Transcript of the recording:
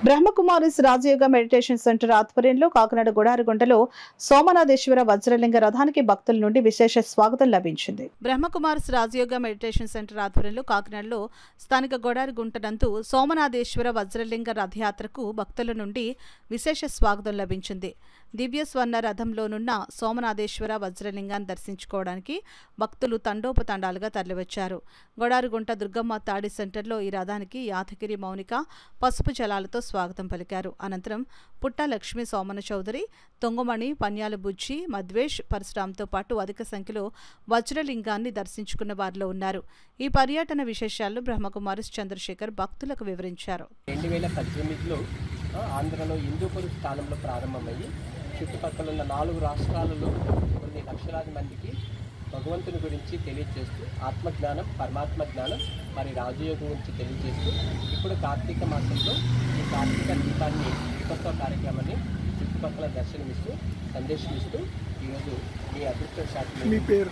బ్రహ్మకుమారిస్ రాజయోగ meditation centre ఆధ్వర్యంలో కాకినాడ గుడారిగుంటలో సోమనాథేశ్వర వజ్రలింగ రథానికి భక్తుల నుండి విశేష స్వాగతం లభించింది. బ్రహ్మకుమారిస్ రాజయోగ మెడిటేషన్ సెంటర్ ఆధ్వర్యంలో కాకినాడలో స్థానిక గుడారిగుంట నందు సోమనాథేశ్వర వజ్రలింగ రథయాత్రకు భక్తుల నుండి విశేష స్వాగతం లభించింది. దివ్య స్వర్ణ రథంలోనున్న సోమనాథేశ్వర వజ్రలింగాన్ని దర్శించుకోవడానికి భక్తులు తండోపతండాలుగా తరలివచ్చారు. గొడారిగుంట దుర్గమ్మ తాడి సెంటర్లో ఈ రథానికి యాదగిరి మౌనిక పసుపు జలాలతో స్వాగతం పలికారు. అనంతరం పుట్ట లక్ష్మీ సోమన చౌదరి, తొంగమణి, పన్యాల బుజ్జి, మద్వేష్, పరశురాంతో పాటు అధిక సంఖ్యలో వజ్రలింగాన్ని దర్శించుకున్న వారిలో ఉన్నారు. ఈ పర్యటన విశేషాలను బ్రహ్మకుమారిస్ చంద్రశేఖర్ భక్తులకు వివరించారు. 2018లో ఆంధ్రలో హిందూపురం స్థానంలో ప్రారంభమయ్యి చుట్టుపక్కల ఉన్న 4 రాష్ట్రాలలో కొన్ని లక్షలాది మందికి భగవంతుని గురించి తెలియజేస్తూ ఆత్మజ్ఞానం, పరమాత్మ జ్ఞానం మరి రాజయోగం గురించి తెలియజేస్తూ ఇప్పుడు కార్తీక మాసంలో ఈ కార్తీక దీపాన్ని దీపోత్సవ కార్యక్రమాన్ని చుట్టుపక్కల దర్శనమిస్తూ సందేశమిస్తూ ఈరోజు మీ అదృష్ట శాఖ